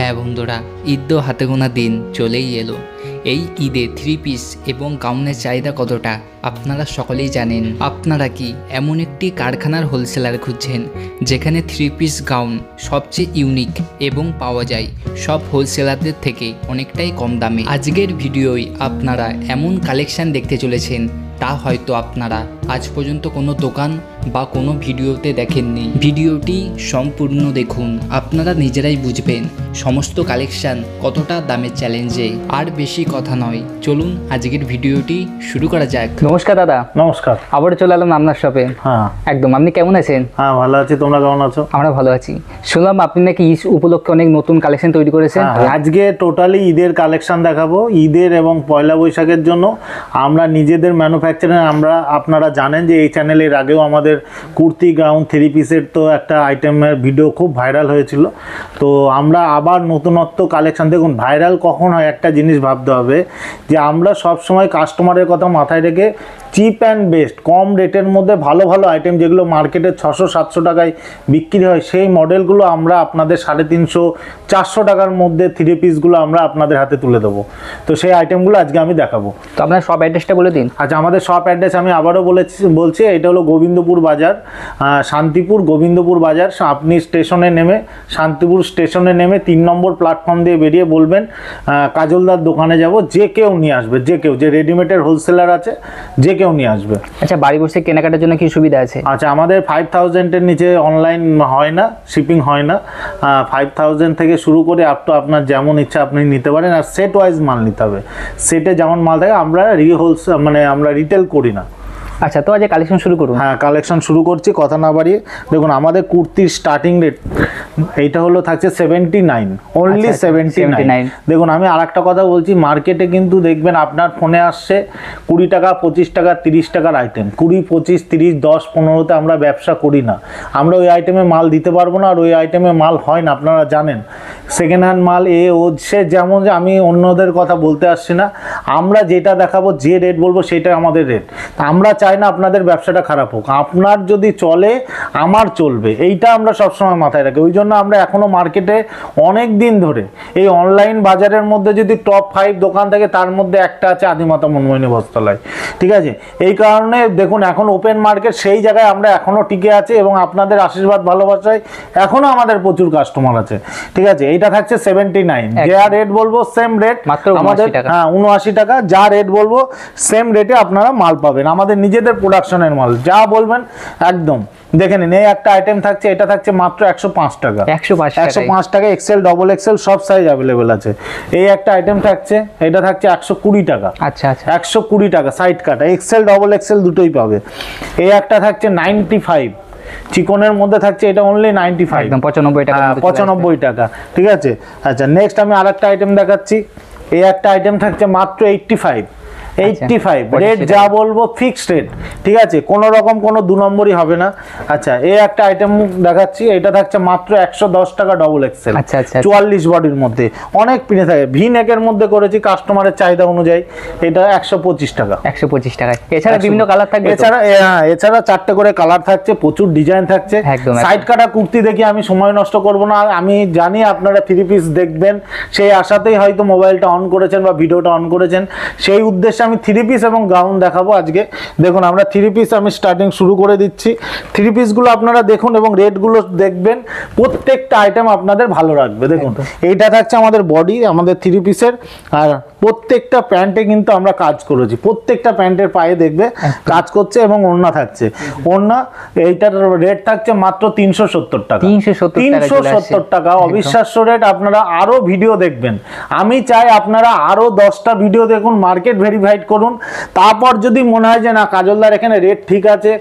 হ্যাঁ বন্ধুরা, ঈদ তো হাতে গোনা দিন চলেই এলো। এই ঈদে থ্রি পিস এবং গাউনের চাহিদা কতটা আপনারা সকলেই জানেন। আপনারা কি এমন একটি কারখানার হোলসেলার খুঁজছেন যেখানে থ্রি পিস গাউন সবচেয়ে ইউনিক এবং পাওয়া যায় সব হোলসেলারদের থেকে অনেকটাই কম দামে? আজকের ভিডিওয় আপনারা এমন কালেকশন দেখতে চলেছেন তা হয়তো আপনারা আজ পর্যন্ত কোনো দোকান বা কোনো ভিডিওতে দেখেননি। ভিডিওটি সম্পূর্ণ দেখুন, আপনারা নিজেরাই বুঝবেন সমস্ত কালেকশন কতটা দামের চ্যালেঞ্জে। আর বেশি কথা নয়, চলুন আজকের ভিডিওটি শুরু করা যাক। নমস্কার দাদা। নমস্কার। আবার চলে এলাম আপনার শপে। হ্যাঁ একদম। আপনি কেমন আছেন? হ্যাঁ ভালো আছি, তোমরা কেমন আছো? আমরা ভালো আছি। শুনলাম আপনি নাকি ঈদ উপলক্ষে অনেক নতুন কালেকশন তৈরি করেছেন। আজকে টোটালি ঈদের কালেকশন দেখাবো। ঈদের এবং পয়লা বৈশাখের জন্য আমরা নিজেদের ম্যানুফ্যাকচারিং, আপনারা জানেন যে এই চ্যানেলের আগেও আমাদের কুর্তি গাউন থ্রি পিসের তো একটা আইটেমের ভিডিও খুব ভাইরাল হয়েছিল। তো আমরা আবার নতুনত্ব কালেকশন, দেখুন ভাইরাল কখন হয় একটা জিনিস ভাবতে হবে যে আমরা সবসময় কাস্টমারের কথা মাথায় রেখে চিপ অ্যান্ড বেস্ট, কম রেটের মধ্যে ভালো ভালো আইটেম যেগুলো মার্কেটে 600-700 টাকায় বিক্রি হয় সেই মডেলগুলো আমরা আপনাদের 350-400 টাকার মধ্যে থ্রি পিসগুলো আমরা আপনাদের হাতে তুলে দেবো। তো সেই আইটেমগুলো আজকে আমি দেখাবো। তো আপনার শপ অ্যাড্রেসটা বলে দিন। আচ্ছা, আমাদের শপ অ্যাড্রেস আমি আবারও বলছি, এটা হলো গোবিন্দপুর বাজার, শান্তিপুর গোবিন্দপুর বাজার। আপনি স্টেশনে নেমে শান্তিপুর স্টেশনে নেমে 3 নম্বর প্ল্যাটফর্ম দিয়ে বেরিয়ে বলবেন কাজলদার দোকানে যাব, যে কেউ নিয়ে আসবে, যে কেউ, যে রেডিমেডের হোলসেলার আছে যে কেউ নিয়ে আসবে। আচ্ছা, বাড়ি বসে কেনাকাটার জন্য কি সুবিধা আছে? আচ্ছা, আমাদের 5000-এর নিচে অনলাইন হয় না, শিপিং হয় না। 5000 থেকে শুরু করে আপ টু আপনার যেমন ইচ্ছা আপনি নিতে পারেন। আর সেট ওয়াইজ মাল নিতে হবে, সেটে যেমন মাল থাকে। আমরা আমরা রিটেল করি না। আচ্ছা, তো আজ কালেকশন শুরু করুন। হ্যাঁ, কালেকশন শুরু করছি, কথা না বাড়িয়ে। দেখুন আমাদের কুর্তির স্টার্টিং রেট এইটা হলো থাকছে 79, অনলি 79। দেখুন আমি আর একটা কথা বলছি, মার্কেটে কিন্তু দেখবেন আপনার ফোনে আসছে 20 টাকা 25 টাকা 30 টাকার আইটেম। 20, 25, 30, 10, 15তে আমরা ব্যবসা করি না। আমরা ওই আইটেমে মাল দিতে পারবো না, আর ওই আইটেমে মাল হয় না, আপনারা জানেন। সেকেন্ড হ্যান্ড মাল সে যেমন, যে আমি অন্যদের কথা বলতে আসছি না, আমরা যেটা দেখাবো, যে রেট বলবো সেটা আমাদের রেট। আমরা চাই না আপনাদের ব্যবসাটা খারাপ হোক, আপনার যদি চলে আমার চলবে, এইটা আমরা সবসময় মাথায় রাখি। ওই জন্য আমরা এখনো মার্কেটে অনেক দিন ধরে এই অনলাইন বাজারের মধ্যে যদি টপ 5 দোকান থাকে তার মধ্যে একটা আছে আদিমাতা মনমোহিনী বস্ত্রালয়, ঠিক আছে? এই কারণে দেখুন এখন ওপেন মার্কেট, সেই জায়গায় আমরা এখনো টিকে আছি এবং আপনাদের আশীর্বাদ ভালোবাসায় এখনো আমাদের প্রচুর কাস্টমার আছে, ঠিক আছে? এইটা থাকছে 79, যা রেট বলবো সেম রেট আমাদের। হ্যাঁ, 79 টাকা, যা রেট বলবো সেম রেটে আপনারা মাল পাবেন, আমাদের নিজেদের প্রোডাকশনের মাল। যা বলবেন একদম দেখে নিন। এই একটা আইটেম থাকছে, এটা থাকছে মাত্র 105 টাকা। 105 টাকা, এক্সেল ডবল এক্সেল সব সাইজ অ্যাভেলেবেল আছে। এই একটা আইটেম থাকছে, এটা থাকছে 120 টাকা। আচ্ছা আচ্ছা, 120 টাকা সাইড কাটা, এক্সেল ডবল এক্সেল দুটোই পাবে। এই একটা থাকছে 95, চিকনের মধ্যে থাকছে, এটা অনলি 95, একদম 95 টাকা। 95 টাকা, ঠিক আছে? আচ্ছা, নেক্সট আমি আরেকটা আইটেম দেখাচ্ছি। এই একটা আইটেম থাকছে মাত্র 85, 85 রেট, যা বলবো ফিক্সড রেট, ঠিক আছে? কোনো রকম কোনো 2 নম্বরই হবে না। আচ্ছা, এই একটা আইটেম দেখাচ্ছি, এটা থাকছে মাত্র 110 টাকা ডবল এক্সেল। আচ্ছা আচ্ছা, 44 বডির মধ্যে, অনেক পিনে থাকে, ভি নেকের মধ্যে করেছি কাস্টমারের চাহিদা অনুযায়ী। এটা 125 টাকা। 125 টাকা। এছাড়া বিভিন্ন কালার থাকবে, এছাড়া 4টে করে কালার থাকছে, প্রচুর ডিজাইন থাকছে। সাইড কাটা কুর্তি দেখি আমি সময় নষ্ট করব না, আমি জানি আপনারা থ্রি পিস দেখবেন, সেই আশাতেই হয়তো মোবাইলটা অন করেছেন বা ভিডিওটা অন করেছেন। সেই উদ্দেশ্যে আমি থ্রি পিস এবং গাউন দেখাবো আজকে। দেখুন আমরা থ্রি পিস আমি স্টার্টিং শুরু করে দিচ্ছি। থ্রি পিসগুলো আপনারা দেখুন এবং রেটগুলো দেখবেন, প্রত্যেকটা আইটেম আপনাদের ভালো রাখবে। দেখুন এইটা থাকছে আমাদের বডি, আমাদের থ্রি পিসের। আর প্রত্যেকটা প্যান্টে কিন্তু আমরা কাজ করেছি, প্রত্যেকটা প্যান্টের পায়ে দেখবে কাজ করছে এবং ওড়না থাকছে। ওড়না এইটার রেট থাকছে মাত্র 370 টাকা। 370 টাকা, অবিশ্বাস্য রেট। আপনারা আরো ভিডিও দেখবেন, আমি চাই আপনারা আরো 10টা ভিডিও দেখুন, মার্কেট ভেরিফাইড করুন। তারপর যদি মনে হয় যে না কাজলদার এখানে রেট ঠিক আছে,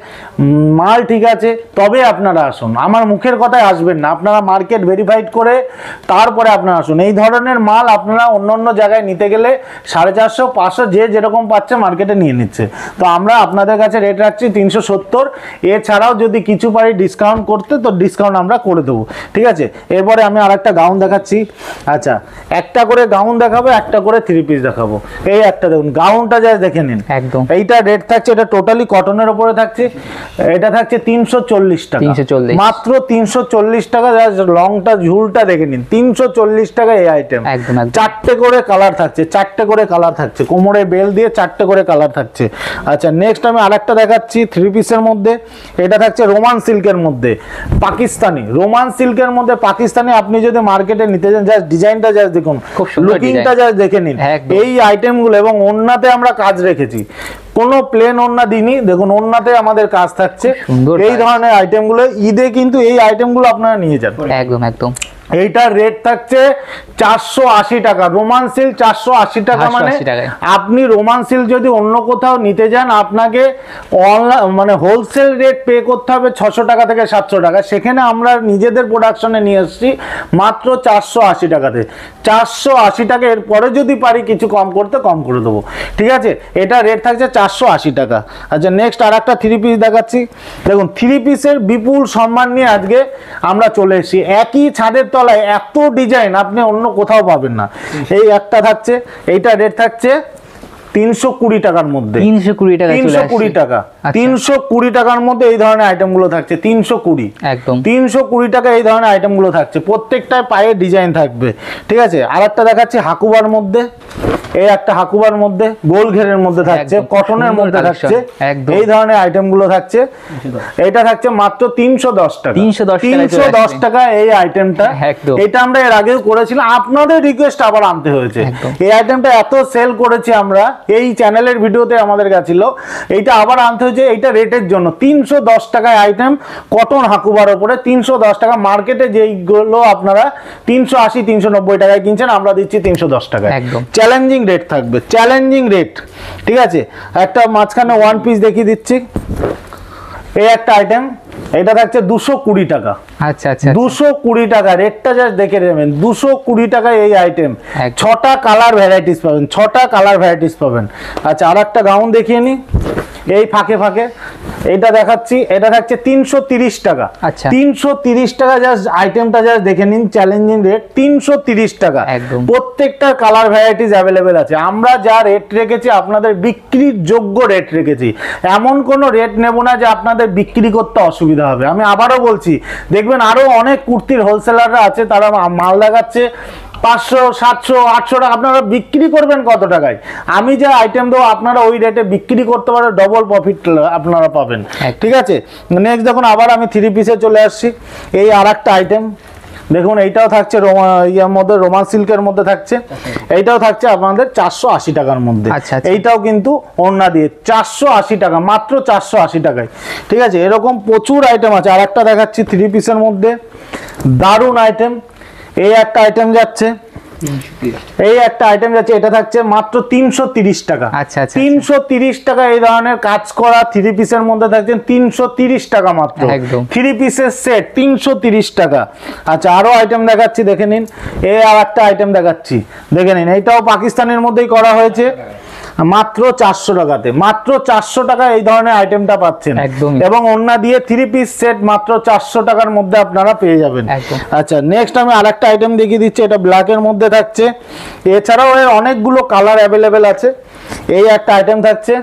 মাল ঠিক আছে, তবে আপনারা আসুন। আমার মুখের কথায় আসবেন না, আপনারা মার্কেট ভেরিফাইড করে তারপরে আপনারা আসুন। এই ধরনের মাল আপনারা অন্য জায়গায় নিতে গেলে 450, 500 যে যেরকম পাচ্ছে মার্কেটে নিয়ে নিচ্ছে। তো আমরা আপনাদের কাছে রেট রাখছি 370। এছাড়াও যদি কিছু পারি ডিসকাউন্ট করতে, তো ডিসকাউন্ট আমরা করে দেবো, ঠিক আছে? এরপরে আমি আরেকটা গাউন দেখাচ্ছি। আচ্ছা, একটা করে গাউন দেখাবো, একটা করে থ্রি পিস দেখাবো। এই একটা দেখুন গাউন গাউনটা যা দেখে নিন, একদম এইটা রেট থাকছে, এটা টোটালি কটনের উপরে থাকছে, এটা থাকছে 340 টাকা, 340 মাত্র 340 টাকা। লংটা ঝুলটা দেখে নিন, 340 টাকা এই আইটেম। একদম একদম। চারটে করে কালার থাকছে, চারটে করে কালার থাকছে, কোমরে বেল দিয়ে চারটে করে কালার থাকছে। আচ্ছা নেক্সট আমি আরেকটা দেখাচ্ছি থ্রি পিসের মধ্যে, এটা থাকছে রোমান সিল্কের মধ্যে, পাকিস্তানি রোমান সিল্কের মধ্যে পাকিস্তানি। আপনি যদি মার্কেটে নিতে যান, জাস্ট ডিজাইনটা জাস্ট দেখুন, খুব সুন্দর লুকিংটা জাস্ট দেখে নিন। একদম। এই আইটেমগুলো এবং ওন্নাতে আমরা কাজ রেখেছি, কোনো প্লেন ওন্না দিনই, দেখুন ওন্নাতে আমাদের কাজ থাকছে। সুন্দর এই ধরনের আইটেমগুলো ঈদে কিন্তু এই আইটেমগুলো আপনারা নিয়ে যান। একদম একদম। এইটার রেট থাকছে 480 টাকা, রোমান সিল্ক 480 টাকা। মানে 480 টাকায়। আপনি রোমান সিল্ক যদি অন্য কোথাও নিতে যান, আপনাকে অনলাইন মানে হোলসেল রেট পে করতে হবে 600 টাকা থেকে 700 টাকা। সেখানে আমরা নিজেদের প্রোডাকশনে নিয়ে এসেছি মাত্র 480 টাকাতে, 480 টাকা। এরপরে যদি পারি কিছু কম করতে, কম করে দেবো, ঠিক আছে। এটা রেট থাকছে 480 টাকা। আচ্ছা নেক্সট আর একটা থ্রি পিস দেখাচ্ছি। দেখুন থ্রি পিসের বিপুল সম্মান নিয়ে আজকে আমরা চলে এসেছি। একই ছাদের তলায় এত ডিজাইন আপনি অন্য কোথাও পাবেন না। এই একটা থাকছে, এইটা রেট থাকছে 320 টাকার মধ্যে, 320 টাকা, 320 টাকা, 320 টাকার মধ্যে এই ধরনের আইটেমগুলো থাকছে। 320 একদম 320 টাকা এই ধরনের আইটেমগুলো থাকছে, প্রত্যেকটায় পায়ে ডিজাইন থাকবে, ঠিক আছে। আর একটা দেখাচ্ছি হাকুবার মধ্যে, এই একটা হাকুবার মধ্যে গোল ঘেরের মধ্যে থাকছে, একদম, কটনের সুন্দর মধ্যে collection, থাকছে, একদম। এই ধরনের আইটেমগুলো থাকছে। এটা থাকছে মাত্র 310 টাকা, 310 টাকা এই আইটেমটা। একদম। এটা আমরা এর আগেও করেছিলাম, আপনাদের রিকোয়েস্ট আবার আনতে হয়েছে। একদম। এই আইটেমটা এত সেল করেছি আমরা, এই চ্যানেলের ভিডিওতে আমাদের গেছিল, এইটা আবার আনতে হয়েছে এইটা রেটের জন্য। 310 টাকায় আইটেম, কটন হাকুবার উপরে 310 টাকা। মার্কেটে যেইগুলো আপনারা 380 390 টাকায় কিনছেন, আমরা দিচ্ছি 310 টাকায়। একদম। চ্যালেঞ্জিং রেট থাকবে, চ্যালেঞ্জিং রেট, ঠিক আছে। একটা মাঝখানে ওয়ান পিস দেখিয়ে দিচ্ছি, এই একটা আইটেম, এটা থাকছে 220 টাকা। আচ্ছা আচ্ছা 220 টাকা, রেটটা জাস্ট দেখে নেবেন, 220 টাকায় এই আইটেম। একদম। 6টা কালার ভ্যারাইটিস পাবেন, 6টা কালার ভ্যারাইটিস পাবেন। আচ্ছা আর একটা গাউন দেখিয়ে নি, এই ফাঁকে ফাঁকে এইটা দেখাচ্ছি, এটা থাকছে 330 টাকা। আচ্ছা। 330 টাকা, জাস্ট আইটেমটা জাস্ট দেখে নিন, চ্যালেঞ্জিং রেট 330 টাকা। একদম। প্রত্যেকটা কালার ভ্যারাইটিস অ্যাভেলেবেল আছে। আমরা যা রেট রেখেছি আপনাদের বিক্রির যোগ্য রেট রেখেছি, এমন কোনো রেট নেব না যে আপনাদের বিক্রি করতে অসুবিধা হবে। আমি আবারও বলছি, দেখবেন আরো অনেক কুর্তির হোলসেলাররা আছে, তারা মাল দেখাচ্ছে 500 700 800 টাকা, আপনারা বিক্রি করবেন কত টাকায়? আমি যে আইটেম দেবো আপনারা ওই রেটে বিক্রি করতে পারে, ডবল প্রফিট আপনারা পাবেন, ঠিক আছে। নেক্সট দেখুন আবার আমি থ্রি পিসে চলে আসছি, এই আর একটা আইটেম দেখুন, এইটাও থাকছে ইয়ার মধ্যে, রোমান সিল্কের মধ্যে থাকছে। এইটাও থাকছে আপনাদের 480 টাকার মধ্যে। আচ্ছা। এইটাও কিন্তু ওড়না দিয়ে 480 টাকা, মাত্র 480 টাকায়, ঠিক আছে। এরকম প্রচুর আইটেম আছে। আর একটা দেখাচ্ছি থ্রি পিসের মধ্যে, দারুণ আইটেম। এই একটা আইটেম যাচ্ছে, এই একটা আইটেম যাচ্ছে, এটা থাকছে মাত্র 330 টাকা। আচ্ছা আচ্ছা 330 টাকা এই ধরনের কাজ করা থ্রি পিসের মধ্যে থাকছে 330 টাকা মাত্র। একদম। থ্রি পিসের সেট 330 টাকা। আচ্ছা আরো আইটেম দেখাচ্ছি, দেখে নিন। এই আর একটা আইটেম দেখাচ্ছি, দেখে নিন। এইটাও পাকিস্তানের মধ্যেই করা হয়েছে, মাত্র 400 টাকাতে, মাত্র 400 টাকা এই ধরনের আইটেমটা পাচ্ছেন। একদমই। এবং ওড়না দিয়ে থ্রি পিস সেট মাত্র 400 টাকার মধ্যে আপনারা পেয়ে যাবেন। একদম। আচ্ছা নেক্সট আমি আরেকটা আইটেম দেখিয়ে দিচ্ছি, এটা ব্ল্যাকের মধ্যে থাকছে। এছাড়াও এর অনেকগুলো কালার অ্যাভেলেবেল আছে। এই একটা আইটেম থাকছে,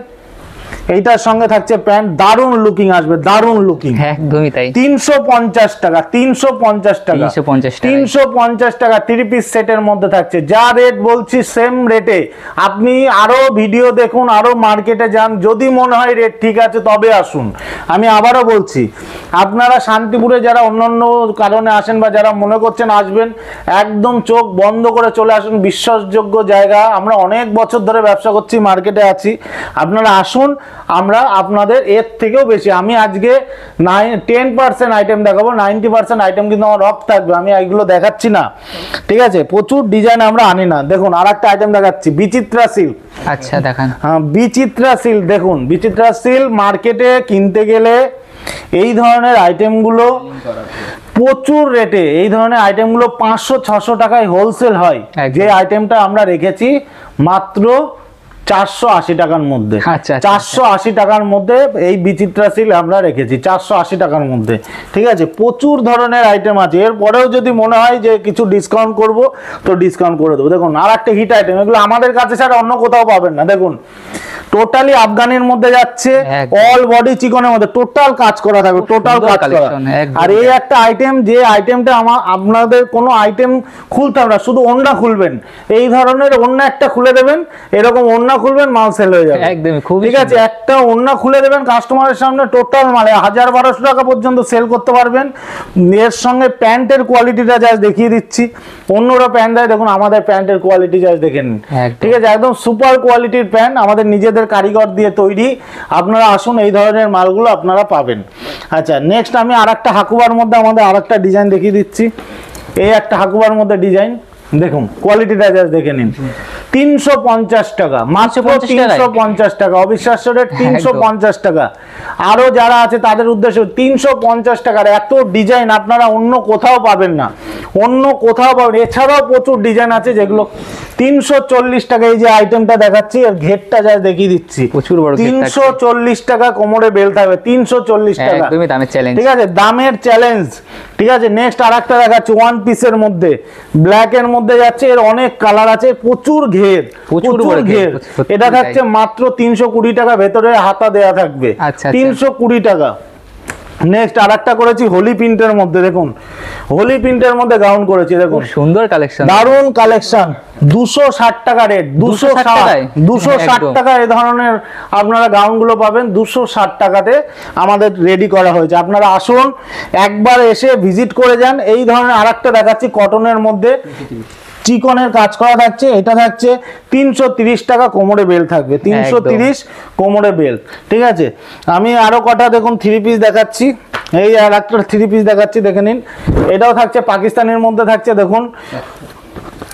এইটার সঙ্গে থাকছে প্যান্ট, দারুণ লুকিং আসবে, দারুণ লুকিং। একদমই তাই। 350 টাকা, 350 টাকা, 350 টাকা। 350 টাকা থ্রি পিস সেটের মধ্যে থাকছে। যা রেট বলছি সেম রেটে, আপনি আরো ভিডিও দেখুন, আরো মার্কেটে যান, যদি মনে হয় রেট ঠিক আছে তবে আসুন। আমি আবারও বলছি, আপনারা শান্তিপুরে যারা অন্যান্য কারণে আসেন বা যারা মনে করছেন আসবেন, একদম চোখ বন্ধ করে চলে আসুন, বিশ্বাসযোগ্য জায়গা। আমরা অনেক বছর ধরে ব্যবসা করছি, মার্কেটে আছি, আপনারা আসুন, আমরা আপনাদের এর থেকেও বেশি। আমি আজকে 10% আইটেম দেখাবো, 90% আইটেম কিন্তু আমার রক থাকবে, আমি এইগুলো দেখাচ্ছি না, ঠিক আছে। প্রচুর ডিজাইন আমরা আনি না। দেখুন আর একটা আইটেম দেখাচ্ছি, বিচিত্রা সিল্ক। আচ্ছা দেখান। হ্যাঁ বিচিত্রা সিল্ক, দেখুন বিচিত্রা সিল্ক মার্কেটে কিনতে গেলে এই ধরনের আইটেমগুলো প্রচুর রেটে, এই ধরনের আইটেমগুলো 500 600 টাকায় হোলসেল হয়। একদম। যে আইটেমটা আমরা রেখেছি মাত্র 480 টাকার মধ্যে। আচ্ছা, 480 টাকার মধ্যে এই বিচিত্রা সিল্ক আমরা রেখেছি 480 টাকার মধ্যে। ঠিক আছে, প্রচুর ধরনের আইটেম আছে। এরপরেও যদি মনে হয় যে কিছু ডিসকাউন্ট করব তো ডিসকাউন্ট করে দেবো। দেখুন আর একটা হিট আইটেম, এগুলো আমাদের কাছে ছাড়া অন্য কোথাও পাবেন না। দেখুন টোটালি আফগানের মধ্যে যাচ্ছে, অল বডি চিকনের মধ্যে টোটাল কাজ করা থাকবে, টোটাল কাজ করা। আর এই একটা আইটেম, যে আইটেমটা আপনাদের কোনো আইটেম খুলতে হবে না, শুধু ওড়না খুলবেন, এই ধরনের ওড়না একটা খুলে দেবেন, এরকম ওড়না খুলবেন, মাল সেল হয়ে যাবে একদমই। খুব ঠিক আছে, একটা ওড়না খুলে দেবেন কাস্টমারের সামনে, টোটাল মালে 1000-1200 টাকা পর্যন্ত সেল করতে পারবেন। এর সঙ্গে প্যান্টের কোয়ালিটিটা যা দেখিয়ে দিচ্ছি, অন্যরা প্যান্ট দেয়, দেখুন আমাদের প্যান্টের কোয়ালিটি যা দেখেন, ঠিক আছে, একদম সুপার কোয়ালিটির প্যান্ট, আমাদের নিজেদের কারিগর দিয়ে তৈরি। আপনারা আসুন, এই ধরনের মালগুলো আপনারা পাবেন। আচ্ছা নেক্সট আমি আরেকটা হাকুবার মধ্যে আমাদের আরেকটা ডিজাইন দেখিয়ে দিচ্ছি। এই একটা হাকুবার মধ্যে ডিজাইন, দেখুন কোয়ালিটিটা জাস্ট দেখে নিন। 350 টাকা, মাত্র 350 টাকা, অবিশ্বাস্য রেট 350 টাকা। আরো যারা আছে তাদের উদ্দেশ্যে 350 টাকার এত ডিজাইন আপনারা অন্য কোথাও পাবেন না, অন্য কোথাও পাবেন। এছাড়াও প্রচুর ডিজাইন আছে যেগুলো 340 টাকা। এই যে আইটেমটা দেখাচ্ছি এর ঘেরটা যা দেখিয়ে দিচ্ছি, প্রচুর বড় 340 টাকা, কোমরে বেল্ট থাকবে 340 টাকা, একদমই দামের চ্যালেঞ্জ। ঠিক আছে, দামের চ্যালেঞ্জ। ঠিক আছে, নেক্সট আরেকটা দেখাচ্ছি ওয়ান পিসের মধ্যে, ব্ল্যাক এর মধ্যে যাচ্ছে, এর অনেক কালার আছে, প্রচুর ঘের, প্রচুর ঘের। এটা থাকছে মাত্র 320 টাকা, ভেতরে হাতা দেয়া থাকবে 320 টাকা। নেক্সট আরেকটা করেছি হোলি প্রিন্টের মধ্যে, দেখুন হোলি প্রিন্টের মধ্যে গাউন করেছি, দেখুন সুন্দর কালেকশন, দারুন কালেকশন। 260 টাকা রেট, 260 টাকা এই ধরনের আপনারা গাউন গুলো পাবেন 260 টাকাতে আমাদের রেডি করা হয়েছে। আপনারা আসুন একবার এসে ভিজিট করে যান। এই ধরনের আরেকটা দেখাচ্ছি কটনের মধ্যে, চিকনের কাজ করা থাকছে, এটা থাকছে 330 টাকা, কোমরে বেল্ট থাকবে 330 কোমরে বেল্ট। ঠিক আছে, আমি আরো কটা দেখুন থ্রি পিস দেখাচ্ছি। এই আর একটা থ্রি পিস দেখাচ্ছি, দেখে নিন। এটাও থাকছে পাকিস্তানের মধ্যে থাকছে, দেখুন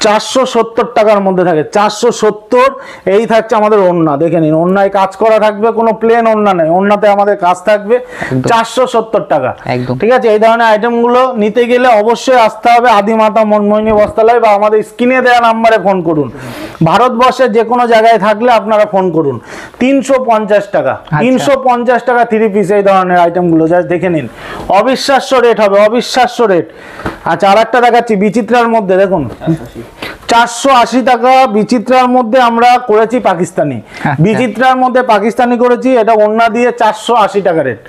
470 টাকার মধ্যে থাকে, 470। এই থাকছে আমাদের ওড়না, দেখে নিন, ওড়নায় কাজ করা থাকবে, কোনো প্লেন ওড়না নেই, ওড়নাতে আমাদের কাজ থাকবে 470 টাকা। ঠিক আছে, এই ধরনের আইটেমগুলো নিতে গেলে অবশ্যই আসতে হবে আদিমাতা মনমোহিনী বস্ত্রালয়, বা আমাদের স্ক্রিনে দেওয়া নাম্বারে ফোন করুন। ভারতবর্ষের যে কোনো জায়গায় থাকলে আপনারা ফোন করুন। 350 টাকা, 350 টাকা থ্রি পিস এই ধরনের আইটেমগুলো জাস্ট দেখে নিন, অবিশ্বাস্য রেট হবে, অবিশ্বাস্য রেট। আচ্ছা আরেকটা দেখাচ্ছি বিচিত্রার মধ্যে, দেখুন 480 টাকা বিচিত্রার মধ্যে আমরা করেছি পাকিস্তানি, বিচিত্রার মধ্যে পাকিস্তানি করেছি, এটা ওড়না দিয়ে 480 টাকা রেট,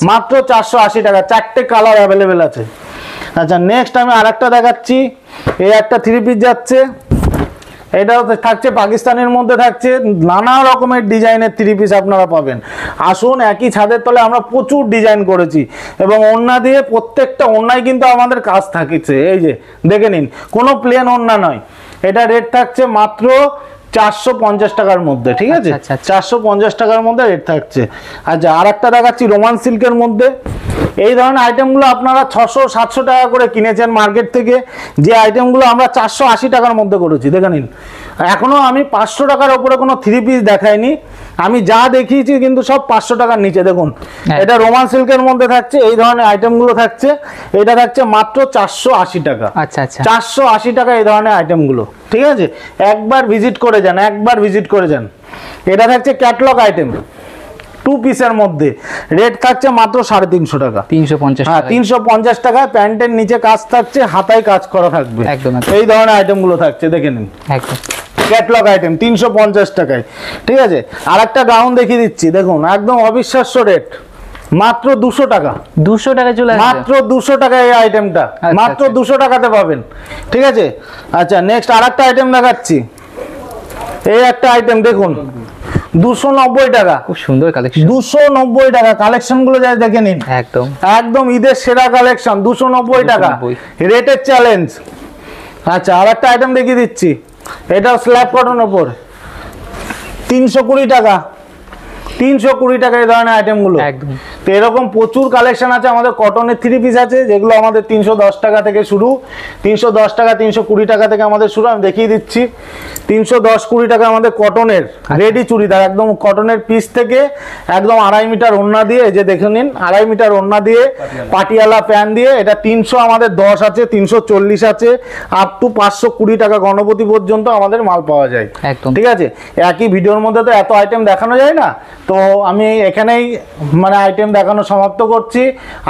মাত্র 480 টাকা, 4টে কালার অ্যাভেলেবেল আছে। আচ্ছা নেক্সট আমি আরেকটা দেখাচ্ছি, এই একটা থ্রি পিস যাচ্ছে, এটাও থাকছে পাকিস্তানের মধ্যে, থাকছে নানা রকমের ডিজাইনের থ্রি পিস আপনারা পাবেন। আসুন, একই ছাদের তলে আমরা প্রচুর ডিজাইন করেছি, এবং ওড়না দিয়ে প্রত্যেকটা ওড়নায় কিন্তু আমাদের কাজ থাকছে, এই যে দেখে নিন, কোনো প্লেন ওড়না নয়। এটা রেট থাকছে মাত্র 450 টাকার মধ্যে। ঠিক আছে, 450 টাকার মধ্যে রেট থাকছে। আচ্ছা আর একটা দেখাচ্ছি রোমান সিল্কের মধ্যে। এই ধরনের আইটেমগুলো আপনারা 600-700 টাকা করে কিনেছেন মার্কেট থেকে, যে আইটেমগুলো আমরা 480 টাকার মধ্যে করেছি, দেখে নিন। এখনো আমি 500 টাকার উপরে কোনো থ্রি পিস দেখাইনি, আমি যা দেখিয়েছি কিন্তু সব 500 টাকার নিচে। দেখুন এটা রোমান সিল্কের মধ্যে থাকছে, এই ধরনের আইটেমগুলো থাকছে, এটা থাকছে মাত্র 480 টাকা। 480 টাকা এই ধরনের আইটেমগুলো। ঠিক আছে, একবার ভিজিট করে যান, একবার ভিজিট করে যান। এটা থাকছে ক্যাটলগ আইটেম, 2 পিসের মধ্যে, রেট থাকছে মাত্র 350 টাকা, 350। হ্যাঁ 350 টাকায় প্যান্টের নিচে কাজ থাকছে, হাতায় কাজ করা থাকবে, এই ধরনের আইটেমগুলো থাকছে, দেখে নিন। ক্যাটলগ আইটেম 350 টাকায়। ঠিক আছে, আর একটা গাউন দেখিয়ে দিচ্ছি, দেখুন একদম অবিশ্বাস্য রেট, মাত্র 200 টাকা, 200 টাকা চলে আসবে, মাত্র 200 টাকা এই আইটেমটা, মাত্র 200 টাকাতে পাবেন। ঠিক আছে, আচ্ছা নেক্সট আরেকটা আইটেম দেখাচ্ছি, এই একটা আইটেম দেখুন 290 টাকা, খুব সুন্দর কালেকশন, 290 টাকা। কালেকশন গুলো যাই দেখে নিন, একদম একদম ঈদের সেরা কালেকশন, 290 টাকা, রেটের চ্যালেঞ্জ। আচ্ছা আর একটা আইটেম দেখিয়ে দিচ্ছি, এটা স্ল্যাব কটন উপর 320 টাকা, 320 টাকা এই ধরনের আইটেম গুলো, একদম তো এরকম প্রচুর কালেকশন আছে। আমাদের কটনের 3 পিস আছে যেগুলো আমাদের 310 টাকা থেকে শুরু, 310 টাকা 320 টাকা থেকে আমাদের শুরু। আমি দেখিয়ে দিচ্ছি 310-20 টাকা আমাদের কটনের রেডি চুড়িদার, একদম কটনের পিস থেকে একদম 2.5 মিটার ওড়না দিয়ে, এই যে দেখে নিন 2.5 মিটার ওড়না দিয়ে পাটিয়ালা প্যান্ট দিয়ে, এটা 300 আমাদের 10 আছে, 340 আছে, আপ টু 520 টাকা গণপতি পর্যন্ত আমাদের মাল পাওয়া যায়। একদম ঠিক আছে, একই ভিডিওর মধ্যে তো এত আইটেম দেখানো যায় না, তো আমি এখানেই মানে আইটেম দেখানো সমাপ্ত করছি।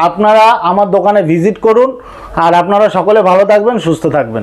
আপনারা আমার দোকানে ভিজিট করুন, আর আপনারা সকলে ভালো থাকবেন, সুস্থ থাকবেন।